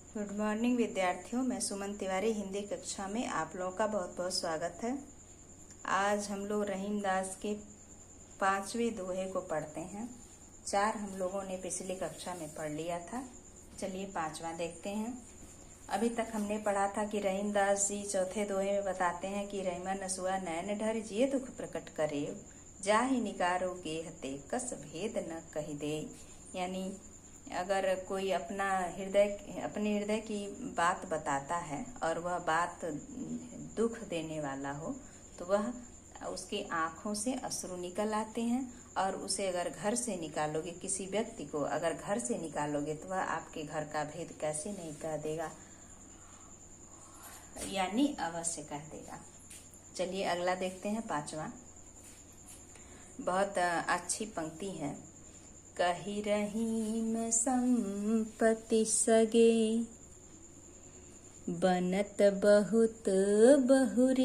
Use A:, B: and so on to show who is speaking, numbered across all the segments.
A: Good morning विद्यार्थियों, मैं सुमन तिवारी हिंदी कक्षा में आप लोगों का बहुत बहुत स्वागत है। आज हम लोग रहीमदास के 5वें दोहे को पढ़ते हैं। 4 हम लोगों ने पिछली कक्षा में पढ़ लिया था। चलिए 5वां देखते हैं। अभी तक हमने पढ़ा था कि रहीमदास जी चौथे दोहे में बताते हैं कि रहीमा नसुआ नैन ढर जिये दुख प्रकट करे, जाहि निकारो गेहते कस भेद न कहि दे। यानी अगर कोई अपने हृदय की बात बताता है और वह बात दुख देने वाला हो तो वह उसकी आंखों से अश्रु निकल आते हैं, और उसे अगर घर से निकालोगे, किसी व्यक्ति को अगर घर से निकालोगे तो वह आपके घर का भेद कैसे नहीं कह देगा, यानी अवश्य कह देगा। चलिए अगला देखते हैं 5वां। बहुत अच्छी पंक्ति है। कही रहीम संपत्ति सगे, बनत बहुत बहुरीति,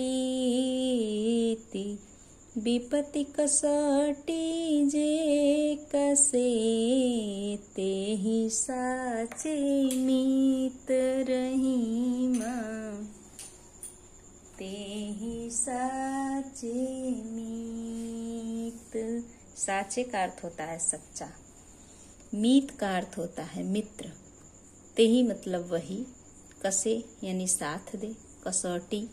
A: विपत्ति कसौटी जे कसे, तेहि साचे मीत रहीमा, तेहि साचे मीत। साचे का अर्थ होता है सच्चा, मीत का अर्थ होता है मित्र। तेही मतलब वही, कसे यानी साथ दे, कसौटी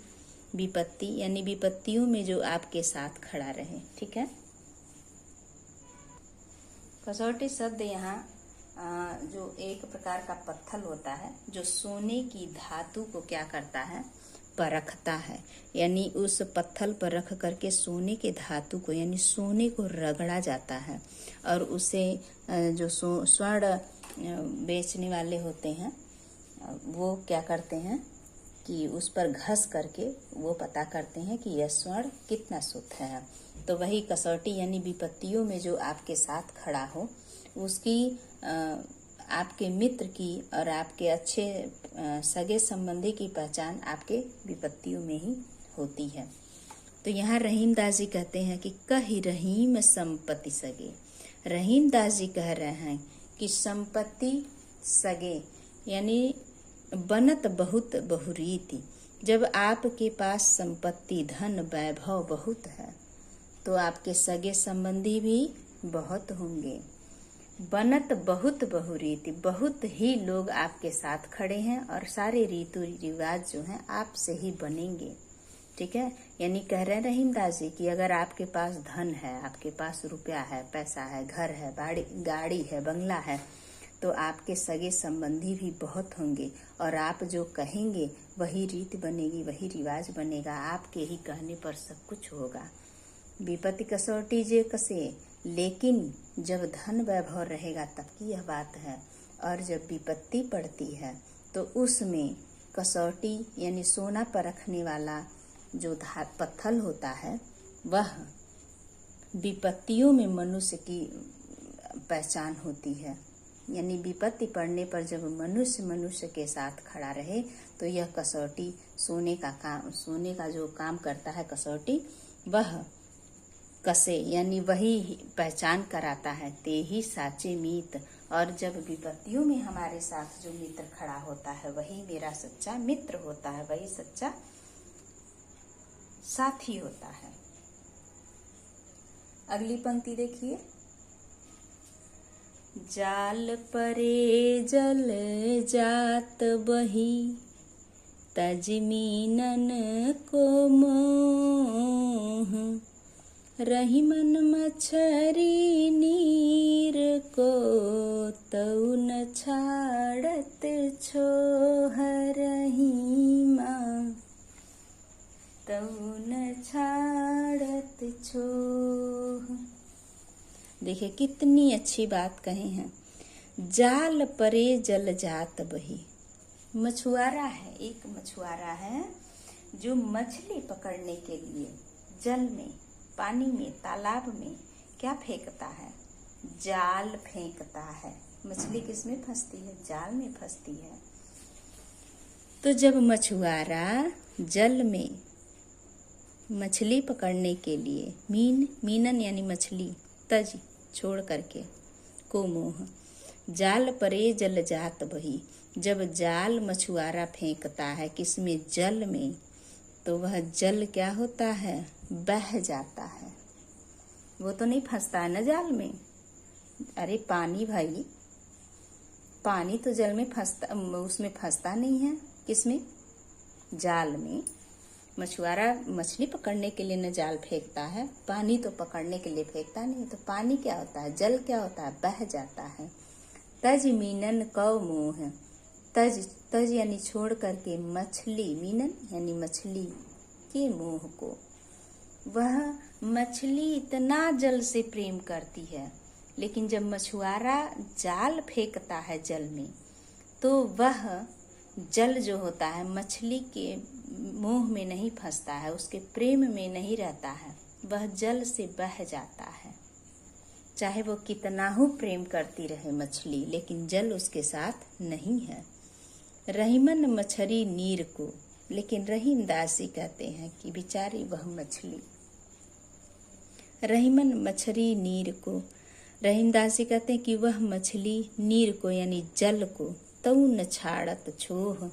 A: विपत्ति यानी विपत्तियों में जो आपके साथ खड़ा रहे। ठीक है। कसौटी शब्द यहाँ जो एक प्रकार का पत्थर होता है जो सोने की धातु को क्या करता है, परखता है। यानी उस पत्थर पर रख करके सोने के धातु को यानी सोने को रगड़ा जाता है, और उसे जो स्वर्ण बेचने वाले होते हैं वो क्या करते हैं कि उस पर घस करके वो पता करते हैं कि यह स्वर्ण कितना शुद्ध है। तो वही कसौटी यानी विपत्तियों में जो आपके साथ खड़ा हो, उसकी आपके मित्र की और आपके अच्छे सगे संबंधी की पहचान आपके विपत्तियों में ही होती है। तो यहाँ रहीमदास जी कहते हैं कि कहि रहीम संपत्ति सगे। रहीमदास जी कह रहे हैं कि संपत्ति सगे यानी बनत बहुत बहुरीति। जब आपके पास संपत्ति धन वैभव बहुत है तो आपके सगे संबंधी भी बहुत होंगे। बनत बहुत बहुरीति, बहुत ही लोग आपके साथ खड़े हैं और सारे रीति रिवाज जो हैं आपसे ही बनेंगे। ठीक है। यानी कह रहे हैं रहीमदास जी कि अगर आपके पास धन है, आपके पास रुपया है, पैसा है, घर है, गाड़ी है, बंगला है, तो आपके सगे संबंधी भी बहुत होंगे, और आप जो कहेंगे वही रीत बनेगी, वही रिवाज बनेगा, आपके ही कहने पर सब कुछ होगा। विपत्ति कसौटी जे कसे, लेकिन जब धन वैभव रहेगा तब की यह बात है, और जब विपत्ति पड़ती है तो उसमें कसौटी यानी सोना परखने वाला जो पत्थर होता है वह विपत्तियों में मनुष्य की पहचान होती है। यानी विपत्ति पड़ने पर जब मनुष्य के साथ खड़ा रहे तो यह कसौटी सोने का जो काम करता है कसौटी, वह कसे यानी वही पहचान कराता है, ते ही साचे मीत। और जब विपत्तियों में हमारे साथ जो मित्र खड़ा होता है वही मेरा सच्चा मित्र होता है, वही सच्चा साथी होता है। अगली पंक्ति देखिए। जाल परे जल जात बही, तजमीनन को मोह, रहीमन मछरी नीर को, तऊ न छाड़त छोह रहीमा, तऊ न छाड़त छोह। देखिए कितनी अच्छी बात कहे हैं। जाल परे जल जात बही। मछुआरा है, एक मछुआरा है जो मछली पकड़ने के लिए जल में, पानी में, तालाब में क्या फेंकता है, जाल फेंकता है। मछली किसमें फंसती है, जाल में फंसती है। तो जब मछुआरा जल में मछली पकड़ने के लिए मीनन यानी मछली, तज छोड़ करके, को मोह जाल परे जल जात बही, जब जाल मछुआरा फेंकता है किसमें, जल में, तो वह जल क्या होता है, बह जाता है। वो तो नहीं फंसता है ना जाल में। अरे पानी भाई, पानी तो जल में फंसता, उसमें फंसता नहीं है। किसमें, जाल में। मछुआरा मछली पकड़ने के लिए न जाल फेंकता है, पानी तो पकड़ने के लिए फेंकता नहीं। तो पानी क्या होता है, जल क्या होता है, बह जाता है। तज मीनन कौ मोह, तज तज यानी छोड़ करके, मछली, मीनन यानी मछली के मोह को। वह मछली इतना जल से प्रेम करती है, लेकिन जब मछुआरा जाल फेंकता है जल में, तो वह जल जो होता है मछली के मोह में नहीं फंसता है, उसके प्रेम में नहीं रहता है, वह जल से बह जाता है। चाहे वो कितना हो प्रेम करती रहे मछली, लेकिन जल उसके साथ नहीं है। रहीमन मछरी नीर को, लेकिन रहीम दासी कहते हैं कि बेचारी वह मछली। रहीमन मछरी नीर को, रहीम दासी कहते हैं कि वह मछली नीर को यानी जल को, तऊ न छाड़त छोह,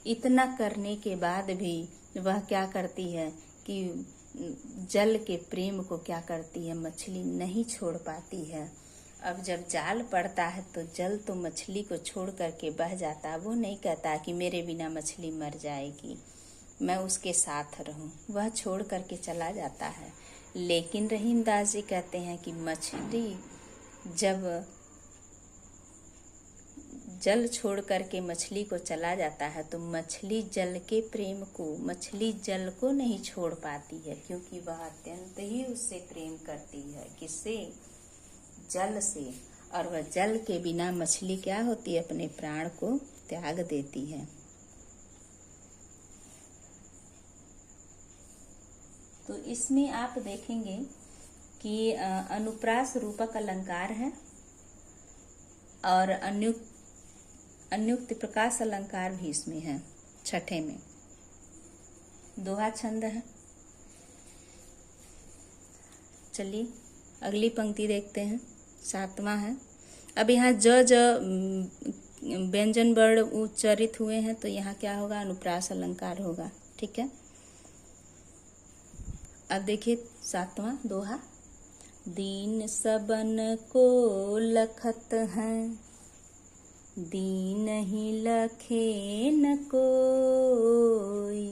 A: इतना करने के बाद भी वह क्या करती है कि जल के प्रेम को क्या करती है, मछली नहीं छोड़ पाती है। अब जब जाल पड़ता है तो जल तो मछली को छोड़ करके बह जाता है। वो नहीं कहता कि मेरे बिना मछली मर जाएगी, मैं उसके साथ रहूं, वह छोड़ करके चला जाता है। लेकिन रहीम दास जी कहते हैं कि मछली जब जल छोड़ करके मछली को चला जाता है, तो मछली जल के प्रेम को, मछली जल को नहीं छोड़ पाती है, क्योंकि वह अत्यंत ही उससे प्रेम करती है। किससे, जल से। और वह जल के बिना मछली क्या होती है, अपने प्राण को त्याग देती है। तो इसमें आप देखेंगे कि अनुप्रास रूपक अलंकार है और अन्युक्त प्रकाश अलंकार भी इसमें है। छठे में दोहा छंद है। चलिए अगली पंक्ति देखते हैं, सातवां है। अब यहाँ ज व्यंजन वर्ण उच्चारित हुए हैं, तो यहाँ क्या होगा, अनुप्रास अलंकार होगा। ठीक है, अब देखिए सातवां दोहा। दीन सबन को लखत हैं, दीन ही लखे न कोई,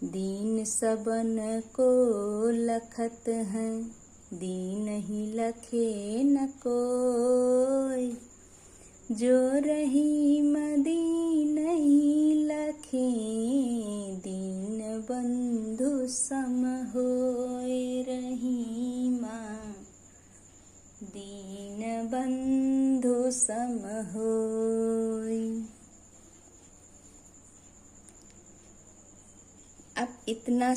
A: दीन सबन को लखत हैं, दीन ही लखे न कोई, जो रहीम दीन ही लखे, दीन बंधु सम होए रहीमा, दीन बंधु सम होई। अब इतनी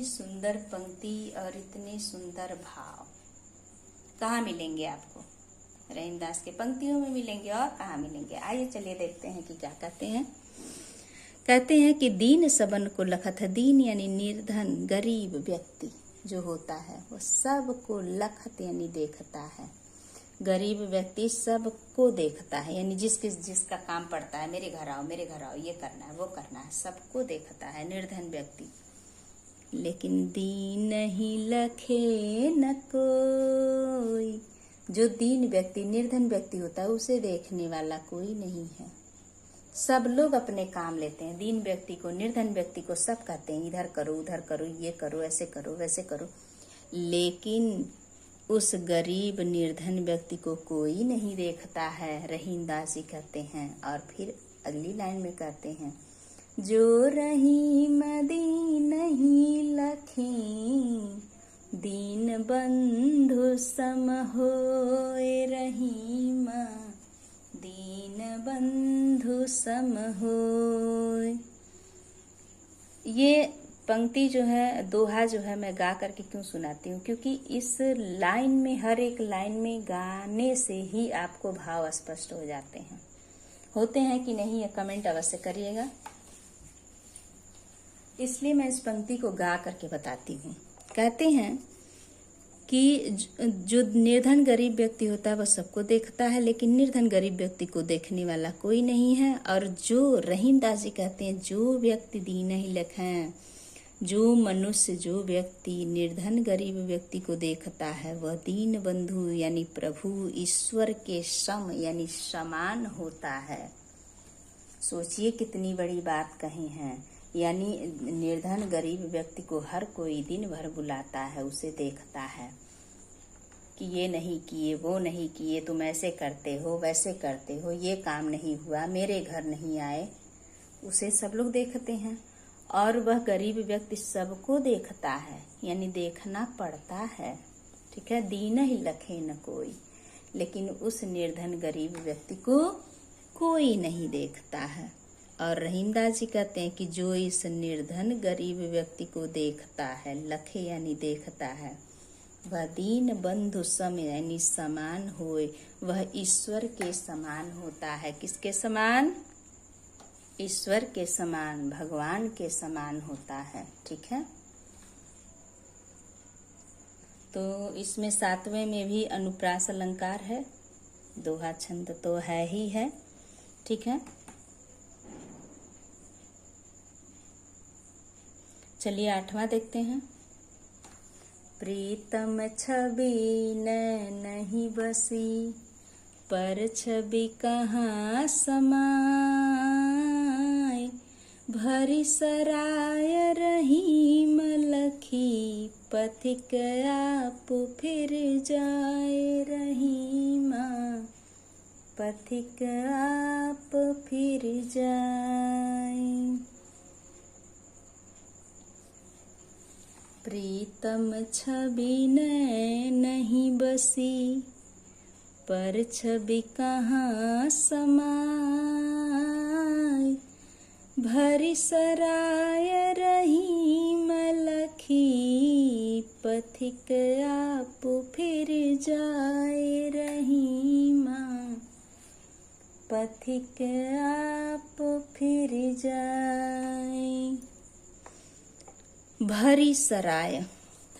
A: सुंदर पंक्ति और इतने सुंदर भाव कहाँ मिलेंगे आपको, रहीमदास के पंक्तियों में मिलेंगे और कहाँ मिलेंगे। आइए चलिए देखते हैं कि क्या कहते हैं। कहते हैं कि दीन सबन को लखत है, दीन यानी निर्धन गरीब व्यक्ति जो होता है वो सबको लखत यानी देखता है। गरीब व्यक्ति सबको देखता है, यानी जिसका काम पड़ता है, मेरे घर आओ मेरे घर आओ, ये करना है वो करना है, सबको देखता है निर्धन व्यक्ति। लेकिन दीन ही लखे न कोई, जो दीन व्यक्ति निर्धन व्यक्ति होता है उसे देखने वाला कोई नहीं है। सब लोग अपने काम लेते हैं, दीन व्यक्ति को, निर्धन व्यक्ति को सब कहते हैं इधर करो उधर करो, ये करो ऐसे करो वैसे करो, लेकिन उस गरीब निर्धन व्यक्ति को कोई नहीं देखता है, रहीमदास जी कहते हैं। और फिर अगली लाइन में कहते हैं, जो रहीम दीन ही लखे, दीन बंधु सम होए रहीमा, दीन बंधु सम होए। ये पंक्ति जो है, दोहा जो है, मैं गा करके क्यों सुनाती हूँ, क्योंकि इस लाइन में, हर एक लाइन में गाने से ही आपको भाव स्पष्ट हो जाते हैं। होते हैं कि नहीं, ये कमेंट अवश्य करिएगा। इसलिए मैं इस पंक्ति को गा करके बताती हूँ। कहते हैं कि जो निर्धन गरीब व्यक्ति होता है वह सबको देखता है, लेकिन निर्धन गरीब व्यक्ति को देखने वाला कोई नहीं है। और जो रहीमदास जी कहते हैं, जो व्यक्ति दीनहि लखै, जो मनुष्य, जो व्यक्ति निर्धन गरीब व्यक्ति को देखता है वह दीन बंधु यानी प्रभु ईश्वर के सम यानी समान होता है। सोचिए कितनी बड़ी बात कही है। यानी निर्धन गरीब व्यक्ति को हर कोई दिन भर बुलाता है, उसे देखता है कि ये नहीं किए, वो नहीं किए, तुम ऐसे करते हो, वैसे करते हो, ये काम नहीं हुआ, मेरे घर नहीं आए, उसे सब लोग देखते हैं। और वह गरीब व्यक्ति सबको देखता है, यानी देखना पड़ता है। ठीक है, दीनहि लखै न कोई, लेकिन उस निर्धन गरीब व्यक्ति को कोई नहीं देखता है। और रहीमदास जी कहते हैं कि जो इस निर्धन गरीब व्यक्ति को देखता है, लखे यानी देखता है, वह दीन बंधु सम यानी समान होए, वह ईश्वर के समान होता है। किसके समान? ईश्वर के समान, भगवान के समान होता है। ठीक है, तो इसमें 7वें में भी अनुप्रास अलंकार है, दोहा छंद तो है ही है। ठीक है, चलिए 8वां देखते हैं। प्रीतम छवि नहीं बसी, पर छवि कहाँ समाए, भरी सराय रहीम लखी, पथिक आप फिर जाए रहीमा, पथिक आप फिर जाए। प्रीतम छवि नहीं बसी, पर छवि कहाँ समाए, भरी सराय रहीम लखी, पथिक आप फिर जाए रहीमा, पथिक आप फिर जाए। भरी सराय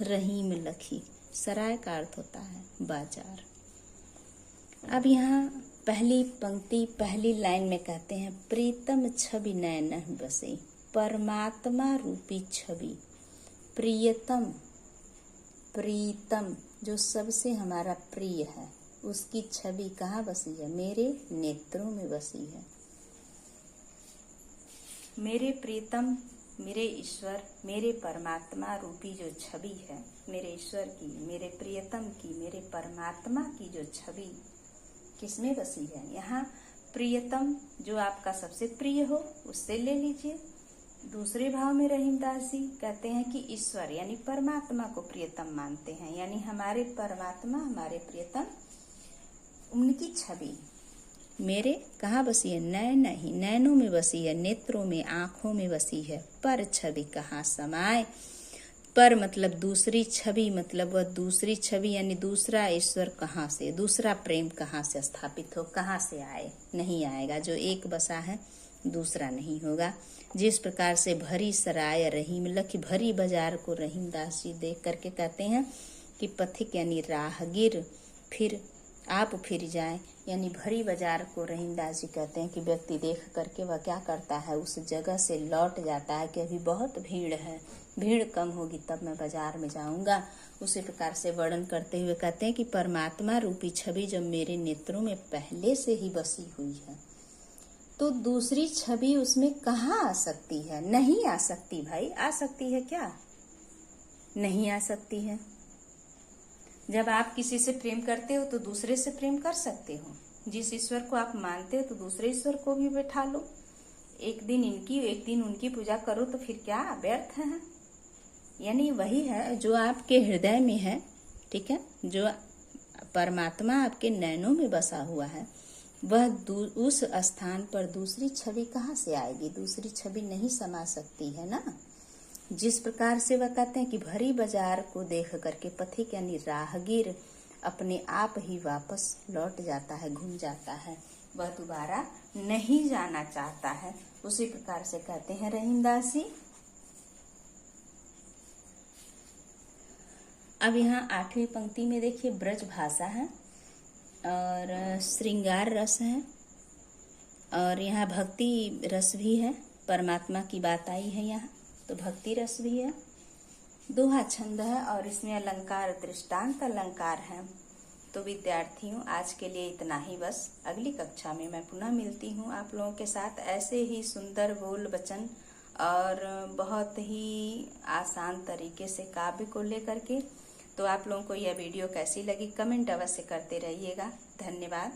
A: रहीम लखी, सराय का अर्थ होता है बाजार। अब यहाँ पहली पंक्ति पहली लाइन में कहते हैं प्रीतम छवि नैन बसे, परमात्मा रूपी छवि, प्रियतम, प्रीतम जो सबसे हमारा प्रिय है, उसकी छवि कहाँ बसी है? मेरे नेत्रों में बसी है। मेरे प्रीतम, मेरे ईश्वर, मेरे परमात्मा रूपी जो छवि है, मेरे ईश्वर की, मेरे प्रियतम की, मेरे परमात्मा की जो छवि किसमें बसी है? यहाँ प्रियतम जो आपका सबसे प्रिय हो उससे ले लीजिए। दूसरे भाव में रहीमदास जी कहते हैं कि ईश्वर यानी परमात्मा को प्रियतम मानते हैं, यानी हमारे परमात्मा हमारे प्रियतम, उनकी छवि मेरे कहाँ बसी है? नैन ही, नैनों में बसी है, नेत्रों में, आंखों में बसी है। पर छवि कहाँ समाए? पर मतलब दूसरी छवि, मतलब वह दूसरी छवि यानी दूसरा ईश्वर कहाँ से, दूसरा प्रेम कहाँ से स्थापित हो, कहाँ से आए? नहीं आएगा। जो एक बसा है दूसरा नहीं होगा। जिस प्रकार से भरी सराय रहीम लखी, भरी बाजार को रहीमदास जी देख करके कहते हैं कि पथिक यानी राहगीर, फिर आप फिर जाए, यानी भरी बाजार को रहीमदास जी कहते हैं कि व्यक्ति देख करके वह क्या करता है, उस जगह से लौट जाता है कि अभी बहुत भीड़ है, भीड़ कम होगी तब मैं बाजार में जाऊंगा। उसी प्रकार से वर्णन करते हुए कहते हैं कि परमात्मा रूपी छवि जब मेरे नेत्रों में पहले से ही बसी हुई है तो दूसरी छवि उसमें कहाँ आ सकती है? नहीं आ सकती भाई। आ सकती है क्या? नहीं आ सकती है। जब आप किसी से प्रेम करते हो तो दूसरे से प्रेम कर सकते हो। जिस ईश्वर को आप मानते हो तो दूसरे ईश्वर को भी बैठा लो, एक दिन इनकी एक दिन उनकी पूजा करो, तो फिर क्या व्यर्थ है? यानी वही है जो आपके हृदय में है। ठीक है, जो परमात्मा आपके नैनों में बसा हुआ है, वह उस स्थान पर दूसरी छवि कहाँ से आएगी? दूसरी छवि नहीं समा सकती है ना। जिस प्रकार से वह कहते हैं कि भरी बाजार को देख करके पथिक यानी राहगीर अपने आप ही वापस लौट जाता है, घूम जाता है, वह दोबारा नहीं जाना चाहता है। उसी प्रकार से कहते हैं रहीमदास जी। अब यहाँ 8वीं पंक्ति में देखिए ब्रज भाषा है और श्रृंगार रस है और यहाँ भक्ति रस भी है, परमात्मा की बात आई है यहाँ, तो भक्ति रस भी है। दोहा छंद है और इसमें अलंकार दृष्टांत अलंकार है। तो विद्यार्थियों आज के लिए इतना ही बस। अगली कक्षा में मैं पुनः मिलती हूँ आप लोगों के साथ ऐसे ही सुंदर बोल वचन और बहुत ही आसान तरीके से काव्य को लेकर के। तो आप लोगों को यह वीडियो कैसी लगी कमेंट अवश्य करते रहिएगा। धन्यवाद।